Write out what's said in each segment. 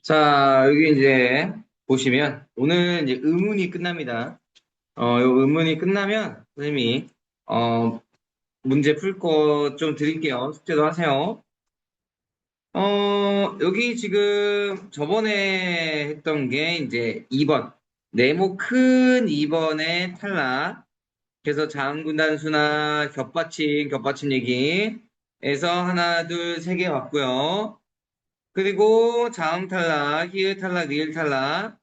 자, 여기 이제 보시면 오늘 이제 의문이 끝납니다. 요 의문이 끝나면 선생님이 문제 풀 거 좀 드릴게요. 숙제도 하세요. 여기 지금 저번에 했던 게 이제 2번. 네모 큰 2번의 탈락. 그래서 자음군단수나 겹받침 얘기에서 하나, 둘, 세 개 왔고요. 그리고 자음 탈락, 히읗 탈락, 리을 탈락.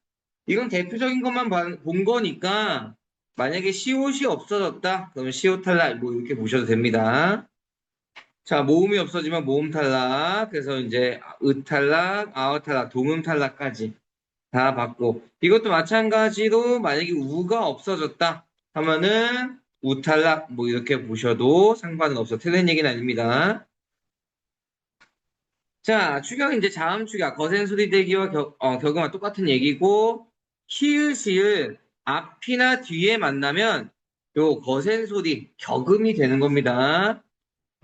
이건 대표적인 것만 본 거니까 만약에 시옷이 없어졌다. 그러면 시옷 탈락 뭐 이렇게 보셔도 됩니다. 자, 모음이 없어지면 모음 탈락. 그래서 이제 으 탈락, 아어 탈락, 동음 탈락까지 다 받고 이것도 마찬가지로 만약에 우가 없어졌다 하면은 우 탈락 뭐 이렇게 보셔도 상관은 없어. 틀린 얘기는 아닙니다. 자, 추격 이제 자음 추격, 거센 소리 대기와 격음과 똑같은 얘기고, 히읗이을 앞이나 뒤에 만나면 요 거센 소리, 격음이 되는 겁니다.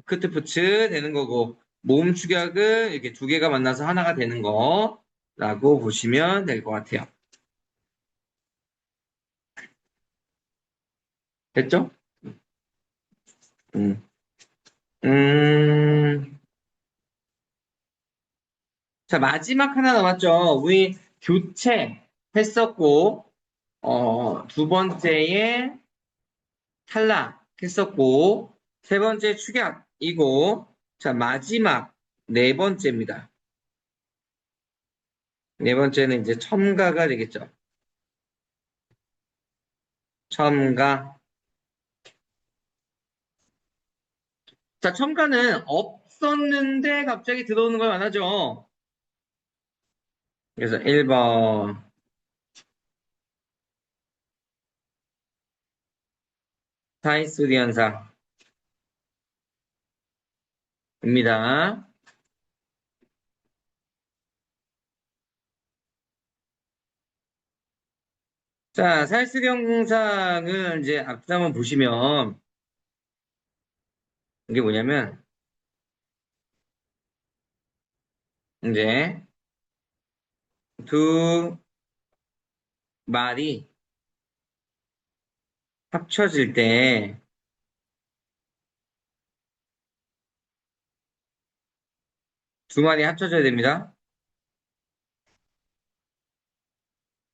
크트푸츠 되는 거고, 모음 축약은 이렇게 두 개가 만나서 하나가 되는 거라고 보시면 될 것 같아요. 됐죠? 음. 음. 자, 마지막 하나 남았죠. 우리 교체 했었고, 두 번째에 탈락했었고, 세 번째 축약이고, 자, 마지막 네 번째입니다. 네 번째는 이제 첨가가 되겠죠. 첨가. 자, 첨가는 없었는데 갑자기 들어오는 걸 말하죠. 그래서 1번 타이소리 현상입니다. 자, 살수리 현상을 이제 앞서 한번 보시면 이게 뭐냐면 이제 두 말이 합쳐질 때 두 말이 합쳐져야 됩니다.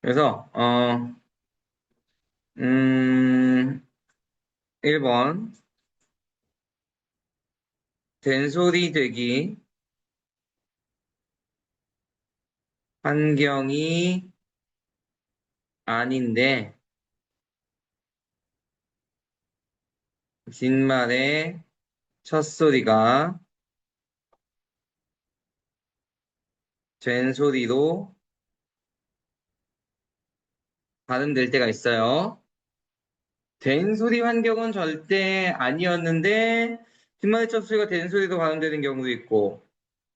그래서 음, 1번 된소리 되기 환경이 아닌데 뒷말의 첫소리가 된소리로 발음될 때가 있어요. 된소리 환경은 절대 아니었는데 뒷말의 첫소리가 된소리로 발음되는 경우도 있고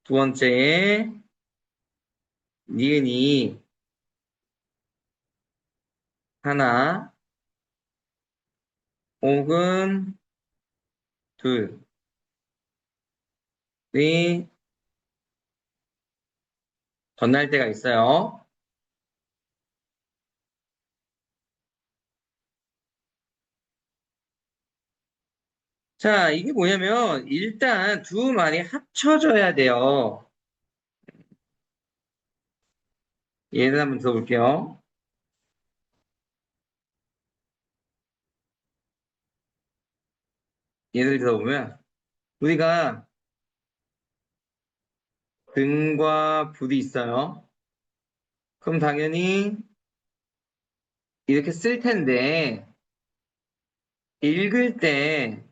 두 번째에 니은이 하나 혹은 둘이 전날 때가 있어요. 자, 이게 뭐냐면, 일단 두 말이 합쳐져야 돼요. 예를 한번 들어볼게요. 예를 들어보면, 우리가 등과 불이 있어요. 그럼 당연히 이렇게 쓸 텐데, 읽을 때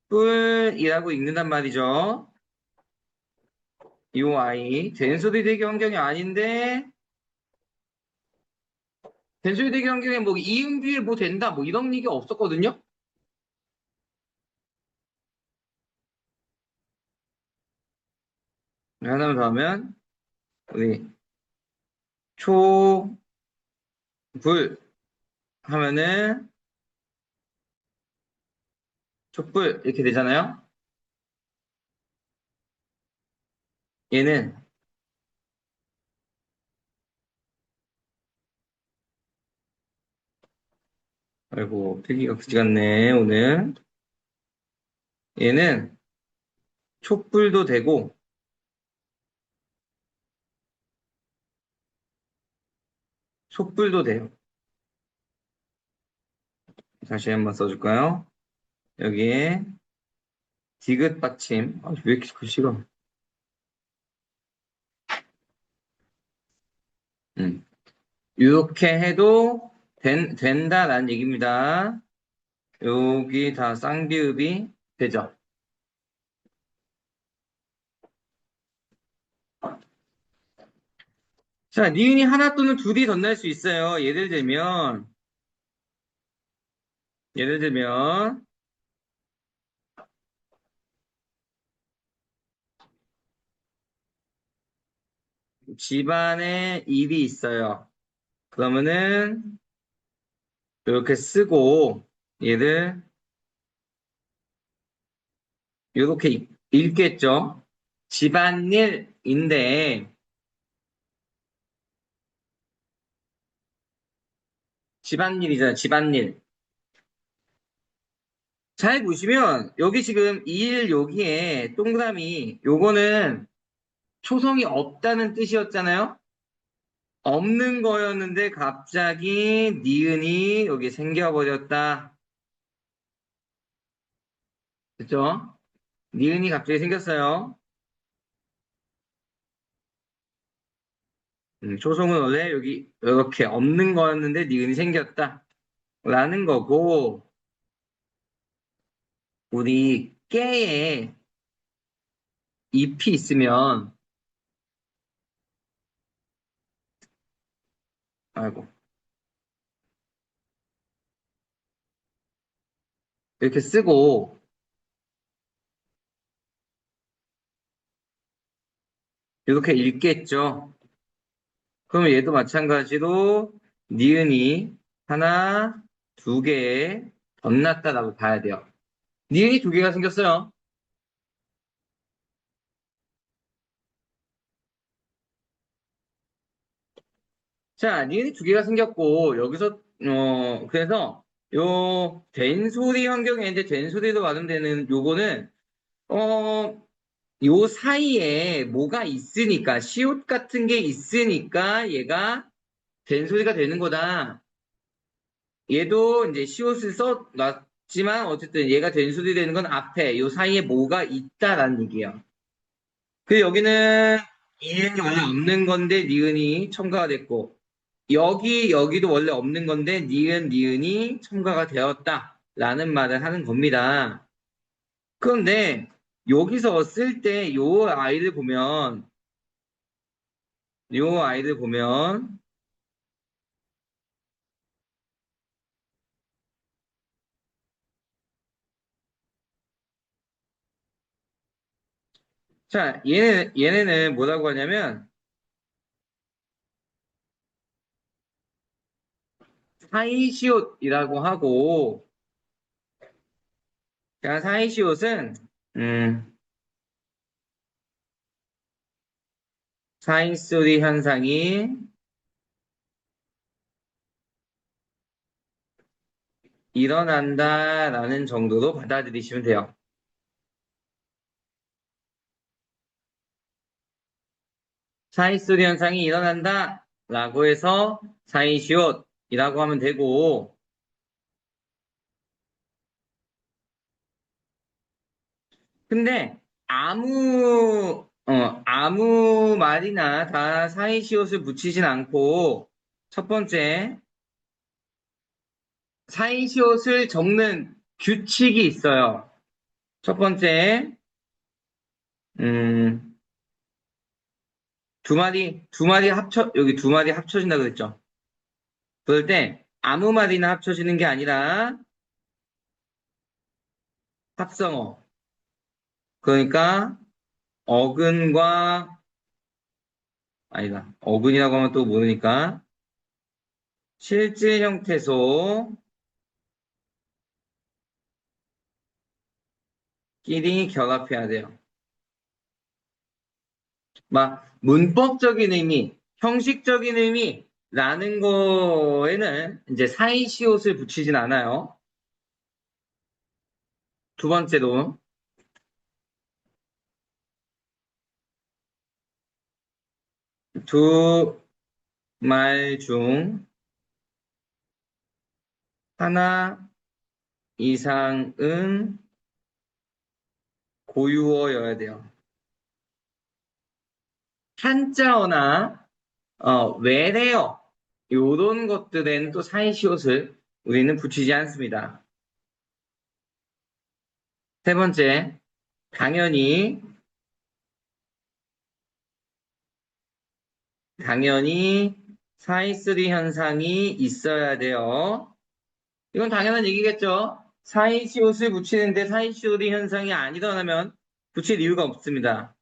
등불이라고 읽는단 말이죠. 요 아이. 된소리 대기 환경이 아닌데, 된소리 대기 환경에 뭐 이응 뒤에 뭐 된다, 뭐 이런 얘기가 없었거든요? 하나만 더 하면, 우리 초, 불 하면은 촛불 이렇게 되잖아요. 얘는, 아이고, 필기가 그지 같네, 오늘. 얘는 촛불도 되고, 촛불도 돼요. 다시 한번 써줄까요? 여기에 디귿 받침. 아, 왜 이렇게 글씨가. 이렇게 해도 된다라는 얘기입니다. 여기 다 쌍비읍이 되죠. 자, 니은이 하나 또는 둘이 덧날 수 있어요. 예를 들면, 집안에 일이 있어요. 그러면은, 이렇게 쓰고, 얘를 이렇게 읽겠죠. 집안일인데, 집안일이잖아요. 집안일. 잘 보시면, 여기 지금 일 여기에 동그라미, 요거는 초성이 없다는 뜻이었잖아요. 없는 거였는데 갑자기 니은이 여기 생겨버렸다. 그죠? 니은이 갑자기 생겼어요. 초성은 원래 여기 이렇게 없는 거였는데 니은이 생겼다. 라는 거고, 우리 깨에 잎이 있으면, 아이고, 이렇게 쓰고, 이렇게 읽겠죠. 그럼 얘도 마찬가지로 니은이 하나, 두 개에 덧났다라고 봐야 돼요. 니은이 두 개가 생겼어요. 자, 니은이 두 개가 생겼고, 여기서, 그래서, 된소리 환경에 이제 된소리로 발음되는 요거는, 어, 요 사이에 뭐가 있으니까, 시옷 같은 게 있으니까 얘가 된소리가 되는 거다. 얘도 이제 시옷을 써놨지만, 어쨌든 얘가 된소리 되는 건 앞에, 요 사이에 뭐가 있다라는 얘기야. 그 여기는 이은이 원래 없는 건데, 니은이 첨가가 됐고, 여기도 원래 없는 건데, 니은이 첨가가 되었다. 라는 말을 하는 겁니다. 그런데, 여기서 쓸 때, 요 아이를 보면, 자, 얘네는 뭐라고 하냐면, 사이시옷이라고 하고, 자, 사이시옷은, 음, 사인소리 현상이 일어난다라는 정도로 받아들이시면 돼요. 사이소리 현상이 일어난다 라고 해서 사이시옷이라고 하면 되고, 근데 아무 말이나 다 사이시옷을 붙이진 않고, 첫 번째, 사이시옷을 적는 규칙이 있어요. 첫 번째, 음, 여기 두 마리 합쳐진다 그랬죠. 그럴 때 아무 말이나 합쳐지는 게 아니라 합성어. 그러니까 어근과 아니다. 어근이라고 하면 또 모르니까 실질 형태소끼리 결합해야 돼요. 막 문법적인 의미, 형식적인 의미라는 거에는 이제 사이시옷을 붙이진 않아요. 두 번째로 두 말 중 하나 이상은 고유어여야 돼요. 한자어나 외래어 요런 것들에는 또 사이시옷을 우리는 붙이지 않습니다. 세 번째, 당연히 사이쓰리 현상이 있어야 돼요. 이건 당연한 얘기겠죠. 사이시옷을 붙이는데 사이쓰리 현상이 안 일어나면 붙일 이유가 없습니다.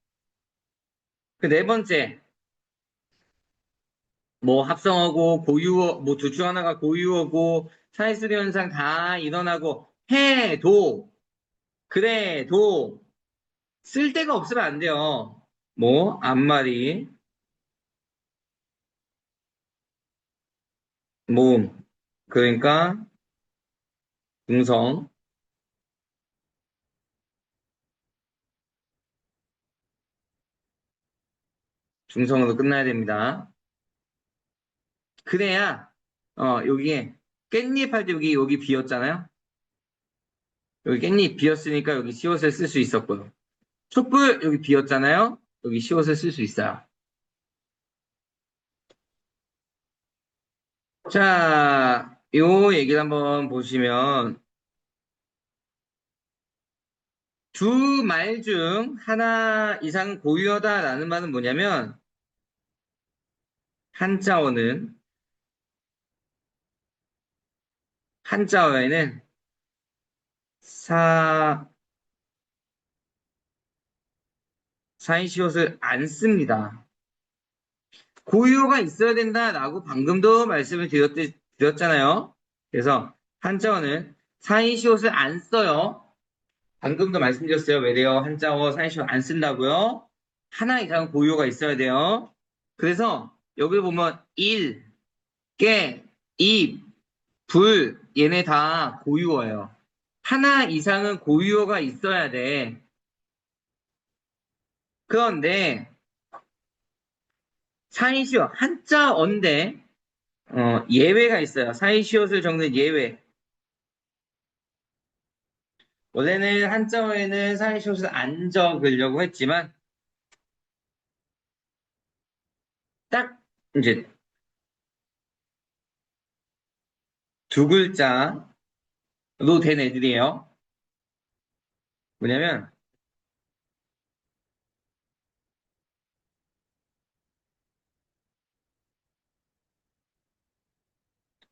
그 네 번째, 뭐 합성어고 고유어, 뭐 둘 중 하나가 고유어고 사이쓰리 현상 다 일어나고 해도 그래도 쓸 데가 없으면 안 돼요. 뭐 앞말이 모음 그러니까 중성 중성으로 끝나야 됩니다. 그래야 여기에 깻잎 할 때 여기 비었잖아요. 여기 깻잎 비었으니까 여기 시옷을 쓸 수 있었고요. 촛불 여기 비었잖아요. 여기 시옷을 쓸 수 있어요. 자, 요 얘기를 한번 보시면 두 말 중 하나 이상 고유어다라는 말은 뭐냐면 한자어는 한자어에는 사 사이시옷을 안 씁니다. 고유어가 있어야 된다라고 방금도 말씀을 드렸잖아요. 그래서 한자어는 사이시옷을 안 써요. 방금도 말씀드렸어요. 왜래요? 한자어 사이시옷 안 쓴다고요? 하나 이상 고유어가 있어야 돼요. 그래서 여기 보면 일, 깨, 입, 불 얘네 다 고유어예요. 하나 이상은 고유어가 있어야 돼. 그런데 사이시옷 한자어인데 예외가 있어요. 사이시옷을 적는 예외. 원래는 한자어에는 사이시옷을 안 적으려고 했지만 딱 이제 두 글자로 된 애들이에요. 뭐냐면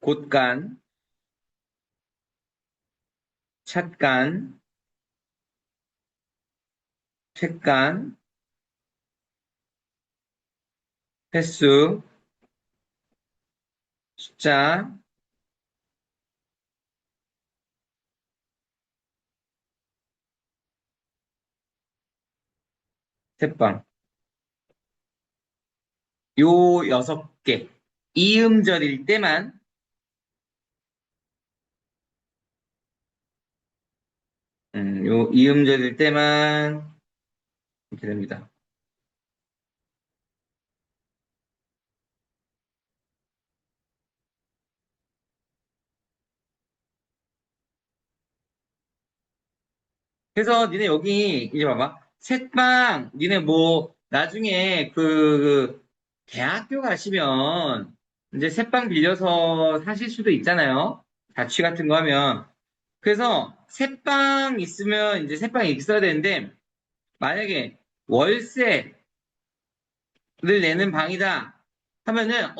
곳간, 찻간, 횟간, 횟수, 숫자, 새빵. 요 여섯 개. 이음절일 때만 요 이음절일 때만 이렇게 됩니다. 그래서 니네 여기 이제 봐봐. 새빵 니네 뭐 나중에 그 대학교 가시면 이제 새빵 빌려서 사실 수도 있잖아요. 자취 같은 거 하면. 그래서 새빵 있으면 이제 새빵이 있어야 되는데 만약에 월세를 내는 방이다 하면은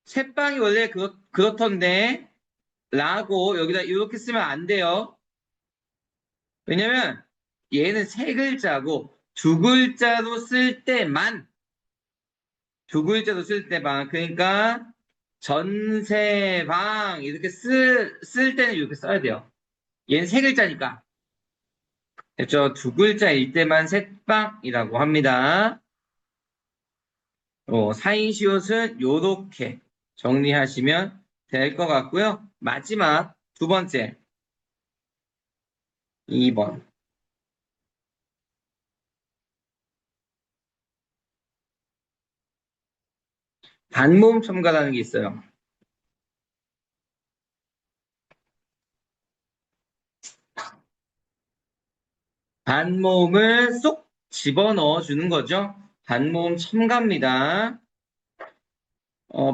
새빵이 원래 그렇던데 라고 여기다 이렇게 쓰면 안 돼요. 왜냐면 얘는 세 글자고 두 글자로 쓸 때만 그러니까 전세방 이렇게 쓸 때는 이렇게 써야 돼요. 얘는 세 글자니까. 그렇죠? 두 글자일 때만 새빵이라고 합니다. 사인시옷은 요렇게 정리하시면 될 것 같고요. 마지막 두 번째, 2번. 반모음 첨가라는 게 있어요. 반모음을 쏙 집어넣어 주는 거죠. 반모음 첨가입니다.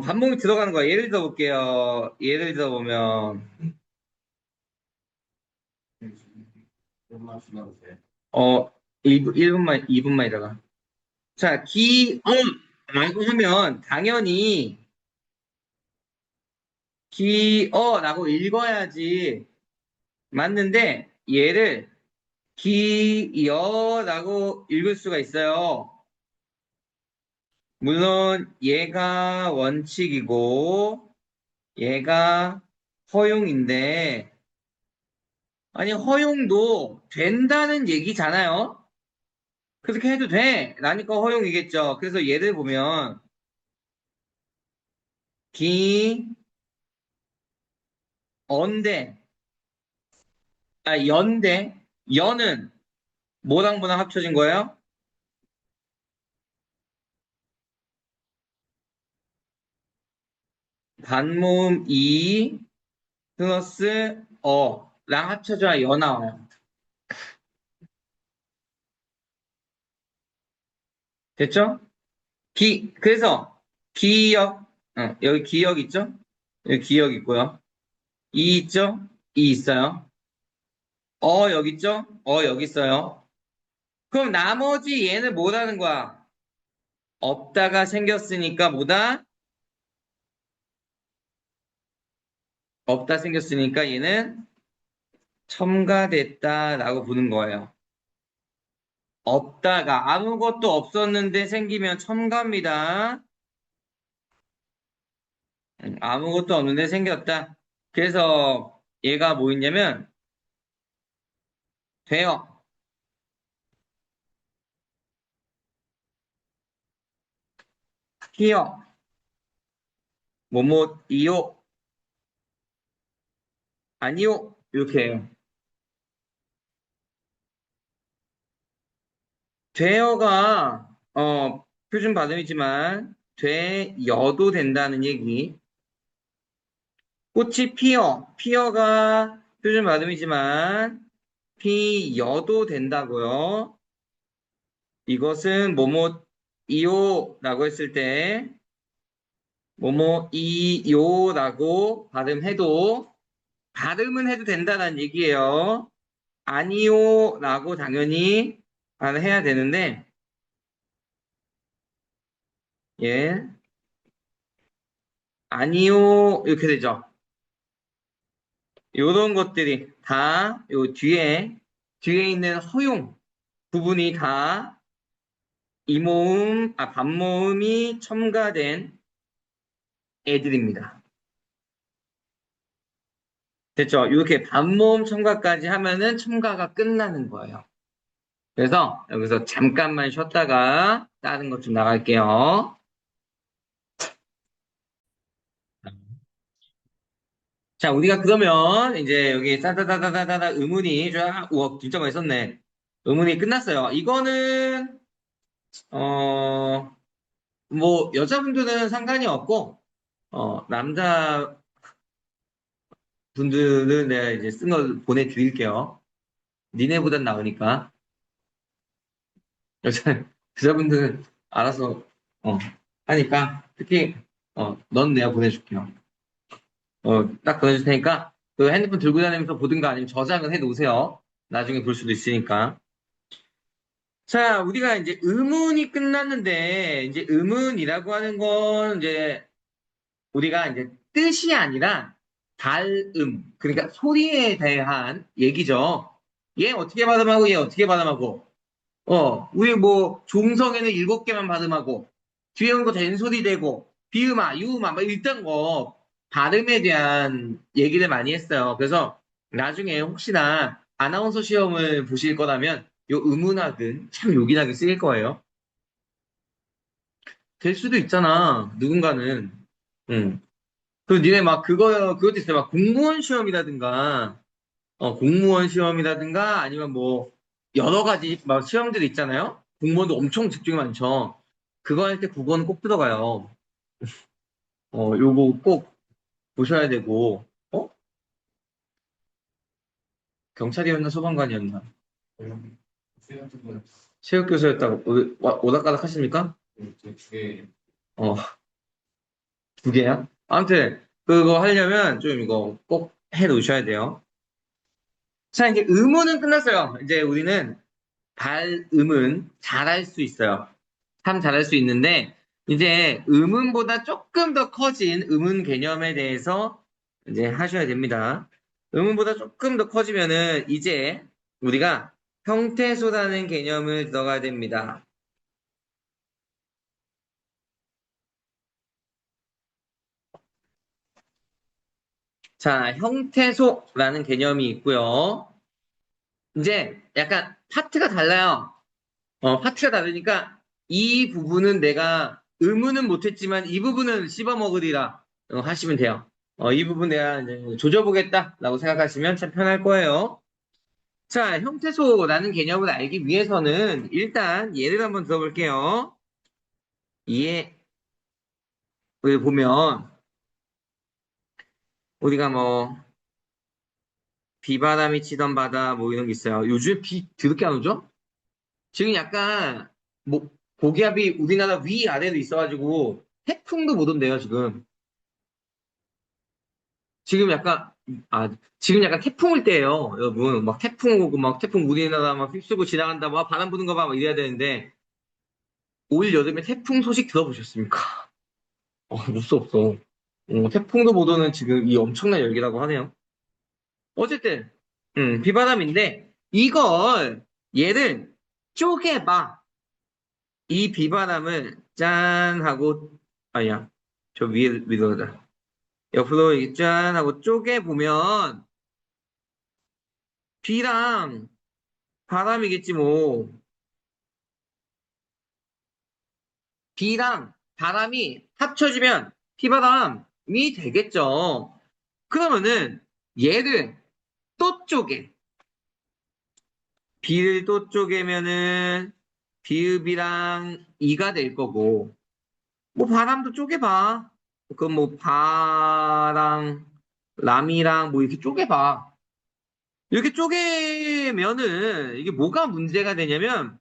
반모음이 들어가는 거야. 예를 들어 볼게요. 예를 들어 보면, 1분만, 2분만이다가. 자, 라고 하면 당연히 기어라고 읽어야지 맞는데 얘를 기여라고 읽을 수가 있어요. 물론 얘가 원칙이고 얘가 허용인데 아니 허용도 된다는 얘기잖아요. 그렇게 해도 돼. 라니까 허용이겠죠. 그래서 얘를 보면 기, 언데, 연대, 연은 뭐랑 뭐랑 합쳐진 거예요? 반모음 이 플러스 어랑 합쳐져야 여 나와요. 됐죠? 그래서 기역, 여기 기역 있죠? 여기 기역 있고요. 이 있죠? 이 있어요. 여기 있죠? 여기 있어요. 그럼 나머지 얘는 뭐라는 거야? 없다가 생겼으니까 뭐다? 없다 생겼으니까 얘는 첨가됐다라고 부는 거예요. 없다가 아무것도 없었는데 생기면 첨가입니다. 아무것도 없는데 생겼다. 그래서 얘가 뭐 있냐면 되어, 히어, 뭐뭐이요, 아니요 이렇게 해요. 되어가 표준 발음이지만 되여도 된다는 얘기. 꽃이 피어가 표준 발음이지만 피여도 된다고요. 이것은 뭐뭐이요라고 했을 때 뭐뭐이요라고 발음은 해도 된다는 얘기예요. 아니요라고 당연히 말해야 되는데 예 아니요 이렇게 되죠. 요런 것들이 다 요 뒤에 있는 허용 부분이 다 반모음이 첨가된 애들입니다. 됐죠? 이렇게 반모음 첨가까지 하면은 첨가가 끝나는 거예요. 그래서 여기서 잠깐만 쉬었다가 다른 것 좀 나갈게요. 자, 우리가 그러면 이제 여기 따다다다다다 의문이 쫙, 우와, 진짜 많이 썼네. 의문이 끝났어요. 이거는, 어, 뭐, 여자분들은 상관이 없고, 남자분들은 내가 이제 쓴 걸 보내드릴게요. 니네보단 나으니까. 여자분들은 알아서, 어, 하니까, 특히, 넌 내가 보내줄게요. 딱 보내줄 테니까, 그 핸드폰 들고 다니면서 보든가 아니면 저장을 해 놓으세요. 나중에 볼 수도 있으니까. 자, 우리가 이제 의문이 끝났는데, 이제 의문이라고 하는 건 이제 우리가 이제 뜻이 아니라 발음, 그러니까 소리에 대한 얘기죠. 얘 어떻게 발음하고 얘 어떻게 발음하고, 우리 뭐 종성에는 7개만 발음하고, 뒤에 온 거 된소리 되고, 비음아, 유음아, 막 일단 발음에 대한 얘기를 많이 했어요. 그래서 나중에 혹시나 아나운서 시험을 보실 거라면 요 의문학은 참 요긴하게 쓰일 거예요. 될 수도 있잖아. 누군가는. 응. 그 니네 막 그것도 있어요. 막 공무원 시험이라든가, 공무원 시험이라든가 아니면 뭐 여러 가지 막 시험들이 있잖아요. 공무원도 엄청 집중이 많죠. 그거 할 때 국어는 꼭 들어가요. 요거 꼭 보셔야 되고, 경찰이었나 소방관이었나? 체육교사였다고 오닥가닥 하십니까? 어, 두 개야? 아무튼 그거 하려면 좀 이거 꼭 해 놓으셔야 돼요. 자, 이제 의무는 끝났어요. 이제 우리는 발음은 잘할 수 있어요. 참 잘할 수 있는데 이제 음운보다 조금 더 커진 음운 개념에 대해서 이제 하셔야 됩니다. 음운보다 조금 더 커지면은 이제 우리가 형태소라는 개념을 들어가야 됩니다. 자, 형태소라는 개념이 있고요. 이제 약간 파트가 달라요. 파트가 다르니까 이 부분은 내가 의무는 못했지만 이 부분은 씹어먹으리라 하시면 돼요. 이 부분 내가 이제 조져보겠다라고 생각하시면 참 편할 거예요. 자, 형태소라는 개념을 알기 위해서는 일단 예를 한번 들어볼게요. 예를 보면 우리가 뭐 비바람이 치던 바다 뭐 이런 게 있어요. 요즘 비 드럽게 안 오죠? 지금 약간 뭐 고기압이 우리나라 위아래로 있어가지고 태풍도 못 온대요 지금. 지금 약간 지금 약간 태풍일 때예요 여러분. 막 태풍 오고 막 태풍 우리나라 막 휩쓰고 지나간다 막 바람 부는 거 봐 막 이래야 되는데 올 여름에 태풍 소식 들어보셨습니까? 못수 없어. 태풍도 못 오는 지금 이 엄청난 열기라고 하네요. 어쨌든 비바람인데 이걸 얘를 쪼개봐. 이 비바람을 짠 하고 아니야 저 위로다 옆으로 이렇게 짠 하고 쪼개보면 비랑 바람이겠지 뭐. 비랑 바람이 합쳐지면 비바람이 되겠죠. 그러면은 얘를 또 쪼개. 비를 또 쪼개면은 비읍이랑 이가 될 거고 뭐 바람도 쪼개봐. 그 뭐 바랑 람이랑 뭐 이렇게 쪼개봐. 이렇게 쪼개면은 이게 뭐가 문제가 되냐면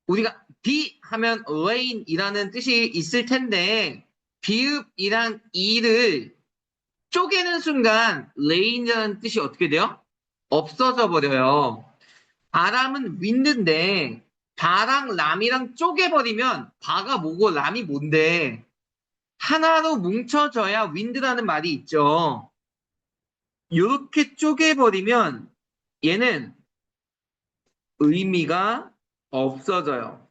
우리가 비 하면 rain이라는 뜻이 있을 텐데 비읍이랑 이를 쪼개는 순간 rain이라는 뜻이 어떻게 돼요? 없어져 버려요. 바람은 wind인데 바랑 람이랑 쪼개버리면 바가 뭐고 람이 뭔데 하나로 뭉쳐져야 wind라는 말이 있죠. 이렇게 쪼개버리면 얘는 의미가 없어져요.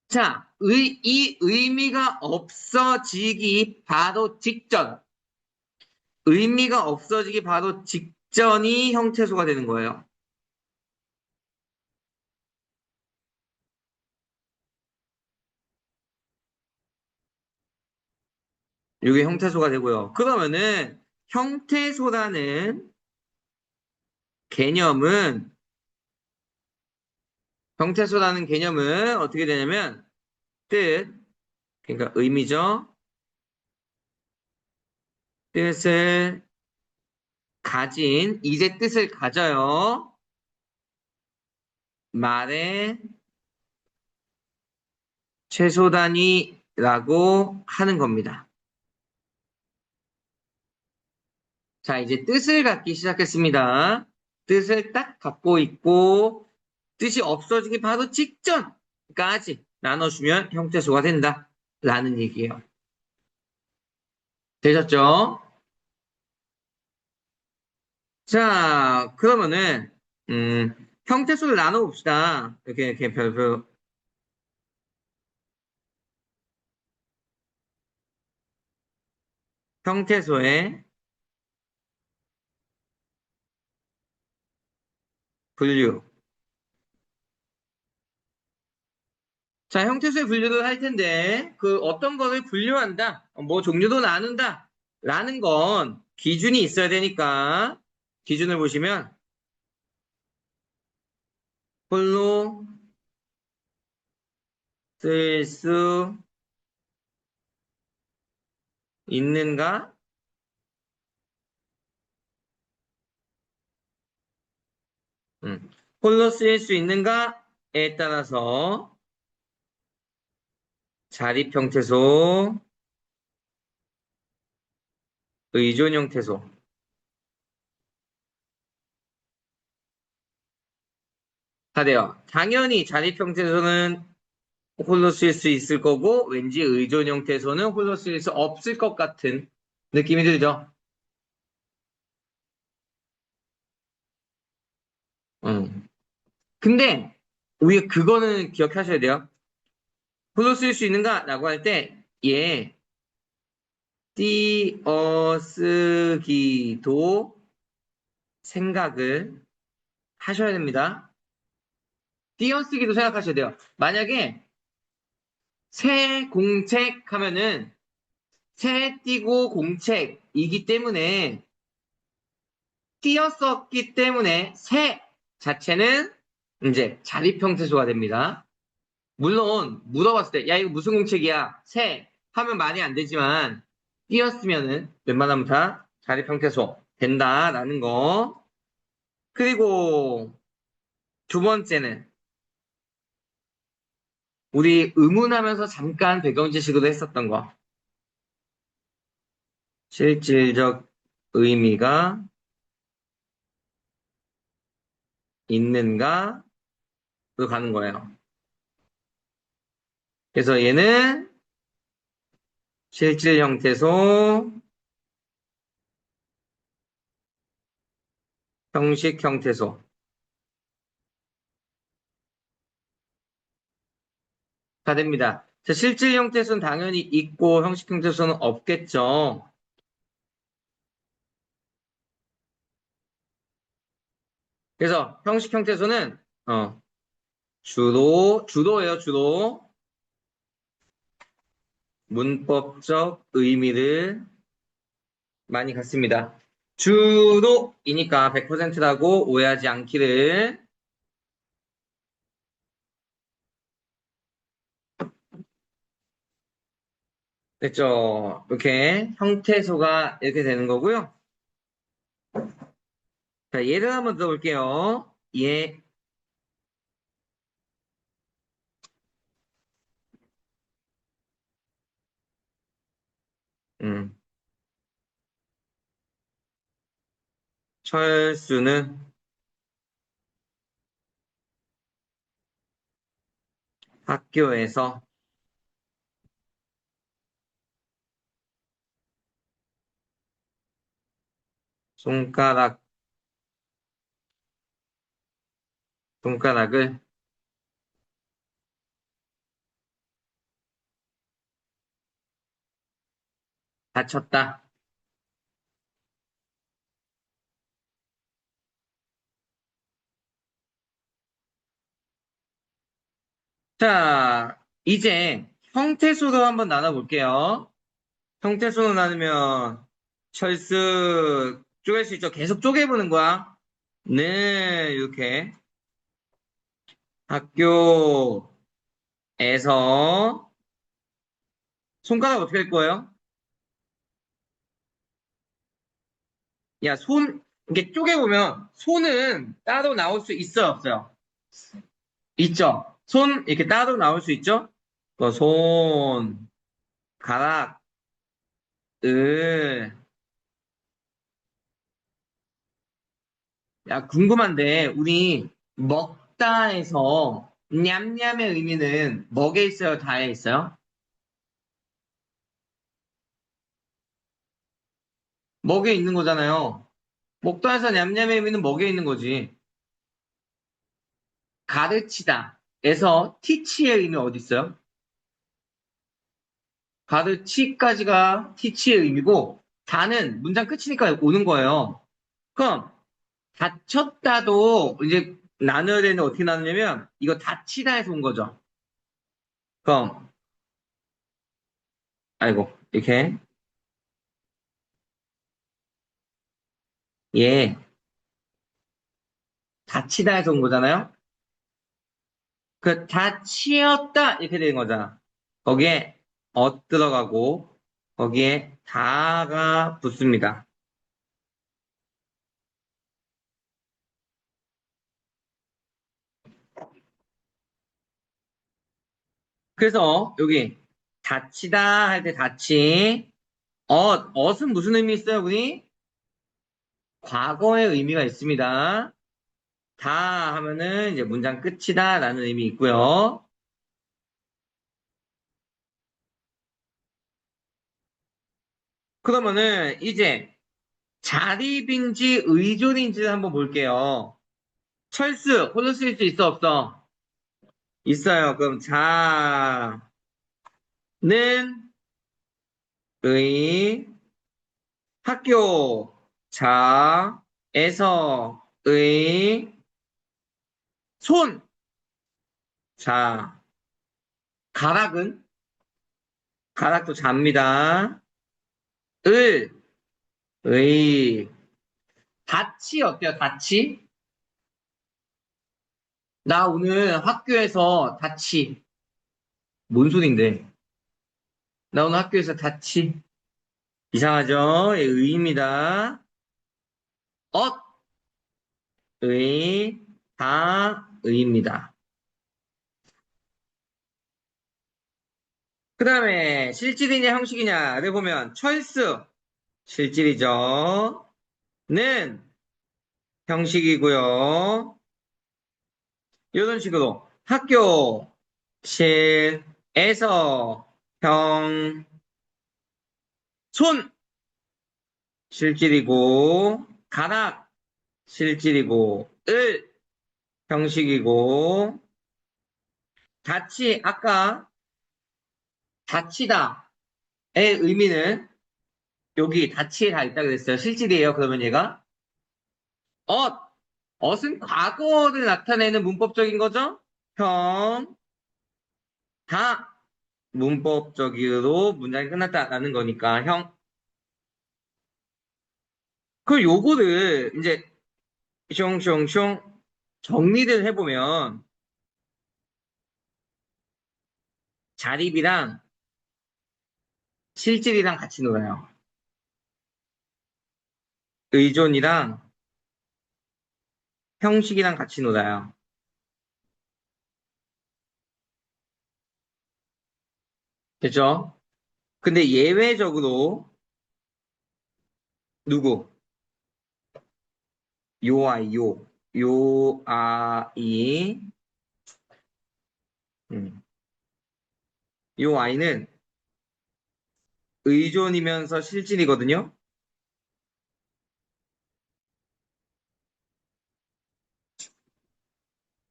자, 이 의미가 없어지기 바로 직전, 의미가 없어지기 바로 직전이 형태소가 되는 거예요. 이게 형태소가 되고요. 그러면은 형태소라는 개념은, 형태소라는 개념은 어떻게 되냐면 뜻, 그러니까 의미죠. 뜻을 가진, 이제 뜻을 가져요. 말의 최소 단위라고 하는 겁니다. 자, 이제 뜻을 갖기 시작했습니다. 뜻을 딱 갖고 있고, 뜻이 없어지기 바로 직전까지 나눠주면 형태소가 된다. 라는 얘기예요. 되셨죠? 자, 그러면은, 형태소를 나눠봅시다. 이렇게 별표, 형태소에 분류. 자, 형태소의 분류를 할 텐데, 그 어떤 거를 분류한다, 뭐 종류도 나눈다, 라는 건 기준이 있어야 되니까, 기준을 보시면, 홀로 쓸 수 있는가? 홀로 쓰일 수 있는가에 따라서 자립 형태소, 의존 형태소. 다 돼요. 당연히 자립 형태소는 홀로 쓰일 수 있을 거고, 왠지 의존 형태소는 홀로 쓰일 수 없을 것 같은 느낌이 들죠? 음. 근데 우리가 그거는 기억하셔야 돼요. 홀로 쓸 수 있는가라고 할 때, 얘 띄어쓰기도 생각을 하셔야 됩니다. 띄어쓰기도 생각하셔야 돼요. 만약에 새 공책 하면은 새 띄고 공책이기 때문에 띄었었기 때문에 새 자체는 이제 자립형태소가 됩니다. 물론 물어봤을 때 야 이거 무슨 공책이야? 새 하면 말이 안 되지만 띄었으면은 웬만하면 다 자립형태소 된다라는 거. 그리고 두 번째는 우리 의문하면서 잠깐 배경 지식으로 했었던 거. 실질적 의미가 있는가로 가는 거예요. 그래서 얘는 실질 형태소, 형식 형태소 다 됩니다. 자, 실질 형태소는 당연히 있고 형식 형태소는 없겠죠. 그래서 형식 형태소는 주로예요, 주로 문법적 의미를 많이 갖습니다. 주로이니까 100%라고 오해하지 않기를. 됐죠? 이렇게 형태소가 이렇게 되는 거고요. 자, 예를 한번 들어볼게요. 예, 음, 철수는 학교에서 손가락, 손가락을 다쳤다. 자, 이제 형태수로 한번 나눠볼게요. 형태수로 나누면 철수 쪼갤 수 있죠? 계속 쪼개보는 거야. 네, 이렇게 학교에서 손가락 어떻게 할 거예요? 야, 이게 쪼개보면 손은 따로 나올 수 있어요, 없어요? 있죠? 손 이렇게 따로 나올 수 있죠? 가락을 야, 궁금한데, 우리 먹다에서 냠냠의 의미는 먹에 있어요, 다에 있어요? 먹에 있는 거잖아요. 먹다에서 냠냠의 의미는 먹에 있는 거지. 가르치다. 에서 teach의 의미 어디 있어요? 가르치까지가 teach의 의미고, 다는 문장 끝이니까 오는 거예요. 그럼, 다쳤다도 이제 나눠야 되는데 어떻게 나누냐면, 이거 다치다 해서 온 거죠. 그럼, 아이고, 이렇게. 예, 다치다 해서 온 거잖아요? 그, 다치었다! 이렇게 되는 거잖아. 거기에, 들어가고, 거기에, 다가 붙습니다. 그래서, 여기, 다치다 할 때 다치, 엇은 무슨 의미 있어요, 우리? 과거의 의미가 있습니다. 다 하면은 이제 문장 끝이다 라는 의미 있고요. 그러면은 이제 자립인지 의존인지를 한번 볼게요. 철수, 혼을 쓸 수 있어, 없어? 있어요. 그럼 자는 의, 학교, 자에서 의, 손, 자, 가락은? 가락도 자입니다. 을, 의, 다치 어때요? 다치? 나 오늘 학교에서 다치. 뭔 소린데? 나 오늘 학교에서 다치. 이상하죠? 예, 의입니다. 엇, 의, 다, 의입니다. 그 다음에 실질이냐 형식이냐를 보면 철수, 실질이죠. 는 형식이고요. 이런 식으로 학교, 실, 에서, 형, 손, 실질이고, 가락, 실질이고, 형식이고, 아까 다치다의 의미는 여기 다치에 다 있다 그랬어요. 실질이에요. 그러면 얘가 엇, 엇은 과거를 나타내는 문법적인 거죠? 형, 다 문법적으로 문장이 끝났다라는 거니까 형. 그 요거를 이제 숑숑숑 정리를 해보면 자립이랑 실질이랑 같이 놀아요. 의존이랑 형식이랑 같이 놀아요. 됐죠? 근데 예외적으로 누구? 요 아이, 요 아이, 음. 요 아이는 의존이면서 실질이거든요.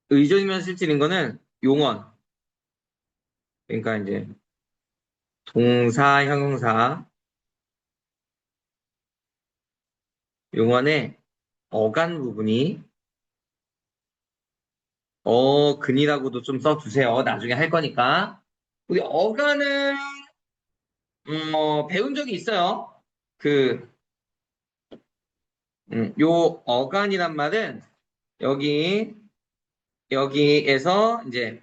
의존이면서 실질인 거는 용언. 그러니까 이제 동사, 형용사, 용언의 어간 부분이 어근이라고도 좀 써주세요. 나중에 할 거니까. 우리 어간은 배운 적이 있어요. 그, 요 어간이란 말은 여기 여기에서 이제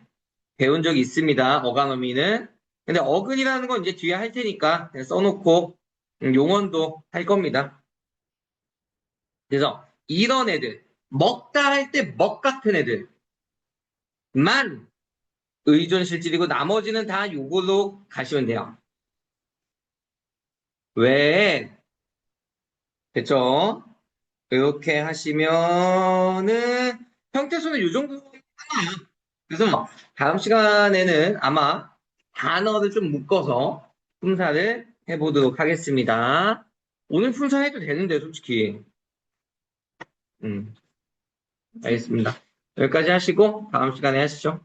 배운 적이 있습니다. 어간 어미는. 근데 어근이라는 건 이제 뒤에 할 테니까 그냥 써놓고 용언도 할 겁니다. 그래서 이런 애들 먹다 할 때 먹 같은 애들만 의존 실질이고 나머지는 다 요걸로 가시면 돼요. 왜? 됐죠? 이렇게 하시면은 형태소는 요 정도 하나요. 그래서 다음 시간에는 아마 단어를 좀 묶어서 품사를 해보도록 하겠습니다. 오늘 품사 해도 되는데 솔직히. 음, 알겠습니다. 여기까지 하시고 다음 시간에 하시죠.